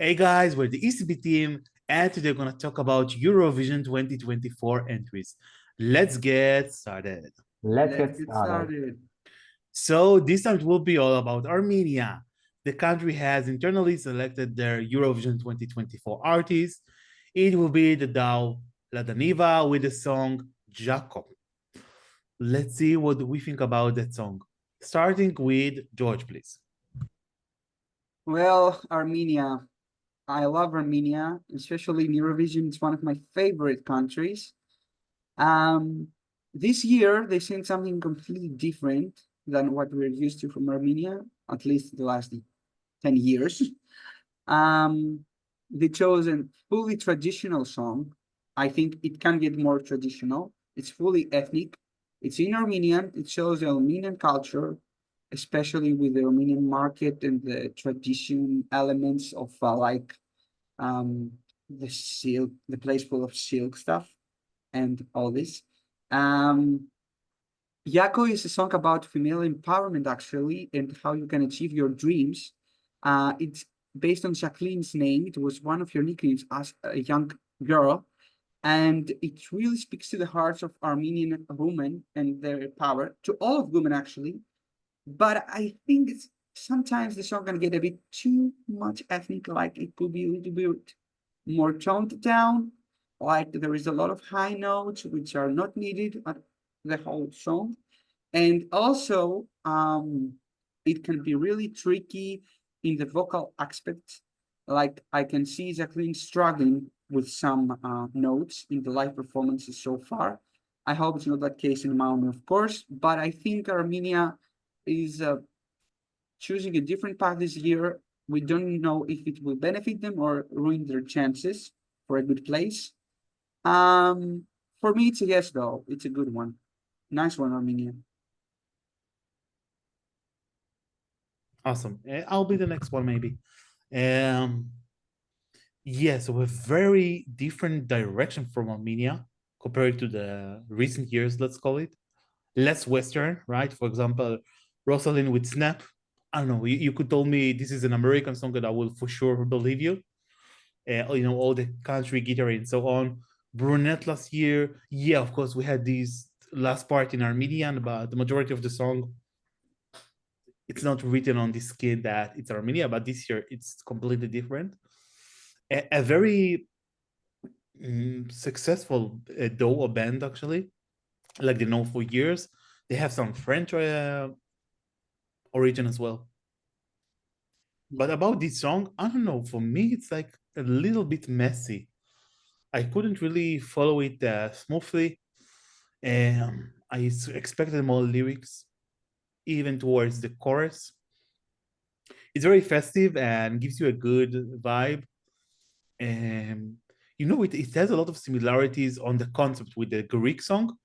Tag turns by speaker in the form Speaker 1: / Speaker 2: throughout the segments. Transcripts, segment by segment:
Speaker 1: Hey guys, we're the Escbeat team, and today we're going to talk about Eurovision 2024 entries. Let's get started.
Speaker 2: Let's
Speaker 3: Let's
Speaker 2: get
Speaker 3: get
Speaker 2: started.
Speaker 3: started.
Speaker 1: So, this time it will be all about Armenia. The country has internally selected their Eurovision 2024 artist. It will be the DAO Ladaniva with the song Jako. Let's see what we think about that song. Starting with George, please.
Speaker 3: Well, Armenia. I love Armenia, especially in Eurovision. It's one of my favorite countries. Um, this year they sing something completely different than what we're used to from Armenia, at least the last 10 years. Um, they chose a fully traditional song. I think it can get more traditional. It's fully ethnic. It's in Armenian. It shows the Armenian culture, especially with the Armenian market and the tradition elements of um, the silk, the place full of silk stuff and all this. Um, Jako is a song about female empowerment, actually, and how you can achieve your dreams. It's based on Jacqueline's name. It was one of her nicknames as a young girl. And it really speaks to the hearts of Armenian women and their power, to all of women, actually. But I think sometimes the song can get a bit too much ethnic, like it could be a little bit more toned down. Like there is a lot of high notes which are not needed at the whole song. And also, it can be really tricky in the vocal aspect. Like I can see Jacqueline struggling with some notes in the live performances so far. I hope it's not that case in Malmö, of course, but I think Armenia is choosing a different path this year. We don't know if it will benefit them or ruin their chances for a good place. Um, for me, it's a yes, though. It's a good one. Nice one, Armenia.
Speaker 1: Awesome. I'll be the next one, maybe. Um, Yeah, so a very different direction from Armenia compared to the recent years, let's call it. Less Western, right? For example, Rosalind with Snap. I don't know, you could tell me this is an American song and I will for sure believe you. All the country guitar and so on. Brunette last year, yeah, of course, we had this last part in Armenian, but the majority of the song, it's not written on the skin that it's Armenia, but this year it's completely different. A very successful duo or band actually, like they know for years. They have some French origin as well. But about this song, I don't know. For me, it's like a little bit messy. I couldn't really follow it smoothly. I expected more lyrics, even towards the chorus. It's very festive and gives you a good vibe. Um, it has a lot of similarities on the concept with the Greek song,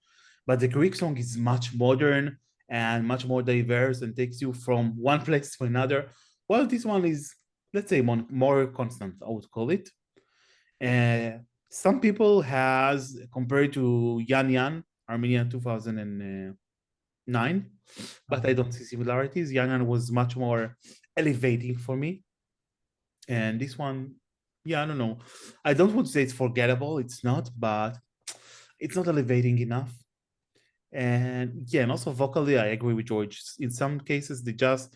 Speaker 1: but the Greek song is much modern and much more diverse and takes you from one place to another. Well, this one is, let's say, more constant, I would call it. Some people has compared to Yan Yan, Armenian 2009, but I don't see similarities. Yan Yan was much more elevating for me. And this one, yeah, I don't know. I don't want to say it's forgettable. It's not, but it's not elevating enough. And yeah, and also vocally, I agree with George. In some cases, they just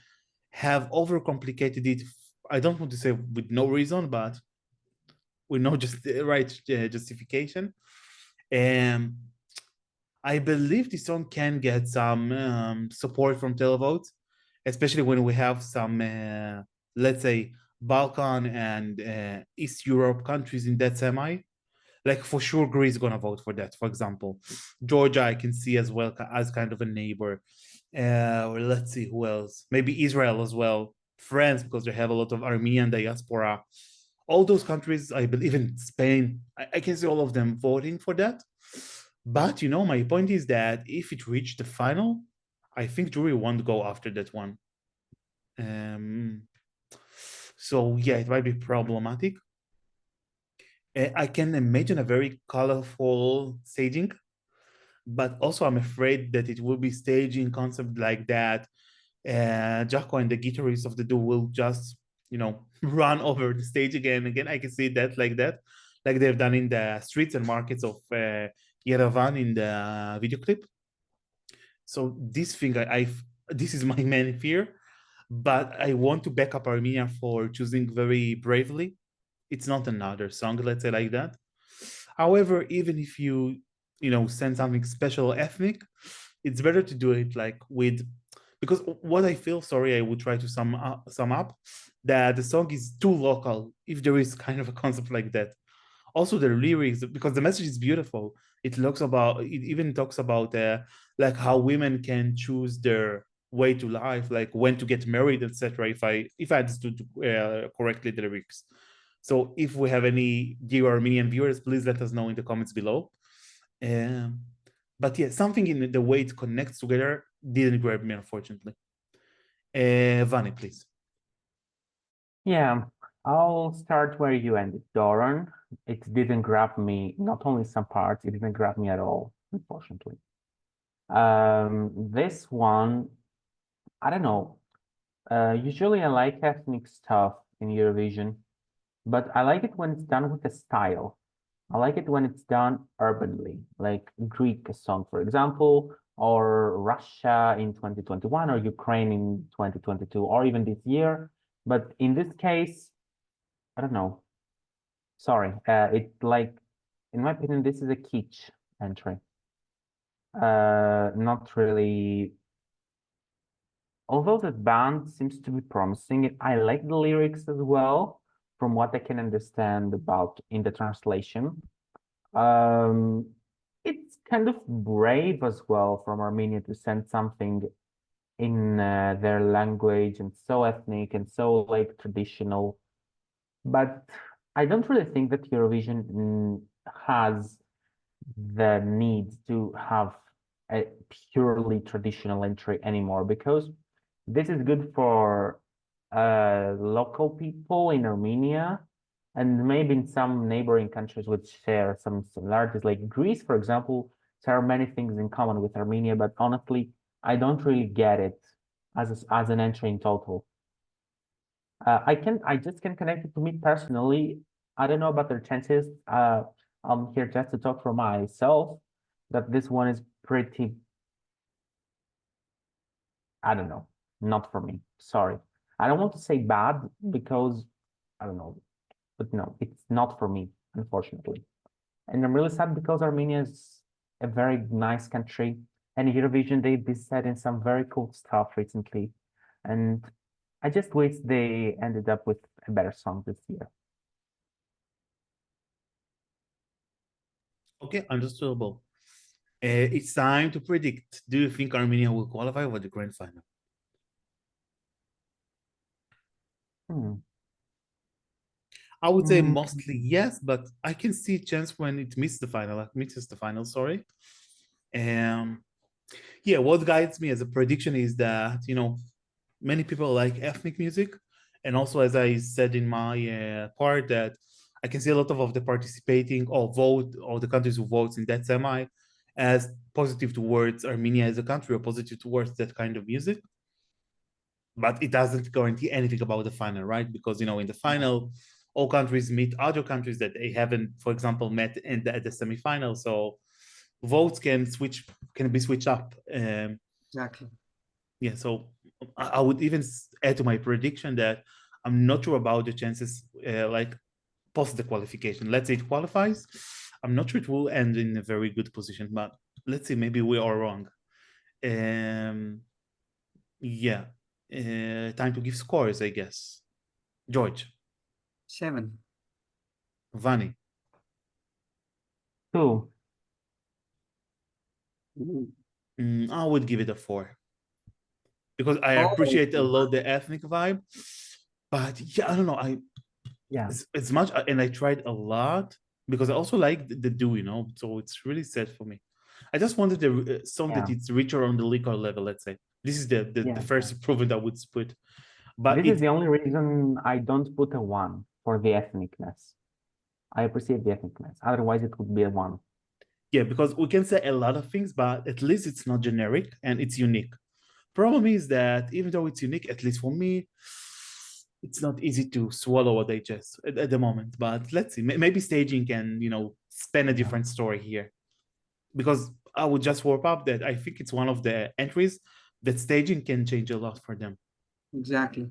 Speaker 1: have overcomplicated it. I don't want to say with no reason, but with no just right justification. And I believe this song can get some support from televote, especially when we have some, let's say, Balkan and East Europe countries in that semi. Like for sure, Greece is gonna vote for that. For example, Georgia I can see as well as kind of a neighbor. Or let's see who else. Maybe Israel as well. France because they have a lot of Armenian diaspora. All those countries, I believe in Spain. I can see all of them voting for that. But my point is that if it reached the final, I think jury won't go after that one. Um, so yeah, it might be problematic. I can imagine a very colorful staging, but also I'm afraid that it will be staging concept like that. Jako and the guitarist of the duo will just run over the stage again and again. I can see that, like they've done in the streets and markets of Yerevan in the video clip. So this thing, this is my main fear, but I want to back up Armenia for choosing very bravely. It's not another song, let's say like that. However, even if you send something special ethnic, it's better to do it like with, because what I feel, sorry, I would try to sum up that the song is too local, if there is kind of a concept like that. Also the lyrics, because the message is beautiful. It even talks about like how women can choose their way to life, like when to get married, etc. If I understood correctly the lyrics. So if we have any dear Armenian viewers, please let us know in the comments below. But yeah, something in the way it connects together didn't grab me, unfortunately. Vani, please.
Speaker 2: Yeah, I'll start where you ended, Doran. It didn't grab me, not only some parts, it didn't grab me at all, unfortunately. This one, I don't know. Usually I like ethnic stuff in Eurovision, but I like it when it's done with a style. I like it when it's done urbanly, like Greek song, for example, or Russia in 2021, or Ukraine in 2022, or even this year. But in this case, I don't know. Sorry. In my opinion, this is a kitsch entry. Not really. Although the band seems to be promising, I like the lyrics as well, from what I can understand about in the translation. It's kind of brave as well from Armenia to send something in their language and so ethnic and so like traditional. But I don't really think that Eurovision has the need to have a purely traditional entry anymore, because this is good for local people in Armenia and maybe in some neighboring countries which share some similarities, like Greece, for example. There are many things in common with Armenia, but honestly, I don't really get it as an entry in total. I just can connect it to me personally. I don't know about their chances. I'm here just to talk for myself, that this one is pretty, I don't know, not for me. Sorry. I don't want to say bad because I don't know, but no, it's not for me, unfortunately. And I'm really sad because Armenia is a very nice country, and Eurovision, they decided some very cool stuff recently. And I just wish they ended up with a better song this year.
Speaker 1: Okay, understandable. It's time to predict. Do you think Armenia will qualify for the grand final? I would say mostly yes, but I can see a chance when it misses the final, sorry. Yeah, what guides me as a prediction is that, many people like ethnic music. And also, as I said in my part, that I can see a lot of the participating or vote, or the countries who votes in that semi, as positive towards Armenia as a country, or positive towards that kind of music. But it doesn't guarantee anything about the final, right? Because, in the final, all countries meet other countries that they haven't, for example, met at the semifinal. So votes can be switched up.
Speaker 3: Exactly.
Speaker 1: Yeah, so I would even add to my prediction that I'm not sure about the chances, like post the qualification. Let's say it qualifies. I'm not sure it will end in a very good position, but let's see, maybe we are wrong. Yeah, time to give scores, I guess. George.
Speaker 3: 7.
Speaker 1: Vani.
Speaker 2: 2.
Speaker 1: I would give it a 4. Because I appreciate a lot the ethnic vibe. But yeah, I don't know. It's much, and I tried a lot because I also like the do, so it's really sad for me. I just wanted the song that it's richer on the liquor level, let's say. This is the first improvement I would put. But
Speaker 2: this is the only reason I don't put a 1 for the ethnicness. I appreciate the ethnicness. Otherwise, it would be a 1.
Speaker 1: Yeah, because we can say a lot of things, but at least it's not generic and it's unique. Problem is that even though it's unique, at least for me, it's not easy to swallow or digest at the moment. But let's see. Maybe staging can, spin a different story here. Because I would just warp up that I think it's one of the entries that staging can change a lot for them.
Speaker 3: Exactly.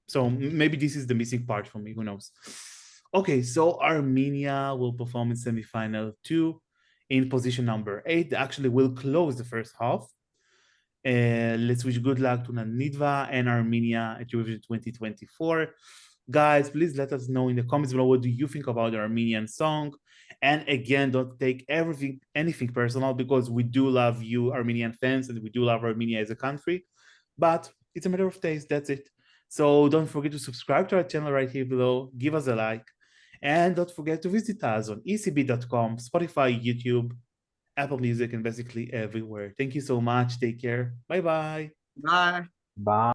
Speaker 1: So maybe this is the missing part for me. Who knows? Okay, so Armenia will perform in semifinal 2 in position number 8. They actually will close the first half. Let's wish good luck to Ladaniva and Armenia at Eurovision 2024. Guys, please let us know in the comments below what do you think about the Armenian song. And again, don't take anything personal, because we do love you, Armenian fans, and we do love Armenia as a country. But it's a matter of taste, that's it. So don't forget to subscribe to our channel right here below, give us a like, and don't forget to visit us on escbeat.com, Spotify, YouTube, Apple Music, and basically everywhere. Thank you so much. Take care. Bye-bye.
Speaker 3: Bye.
Speaker 2: Bye.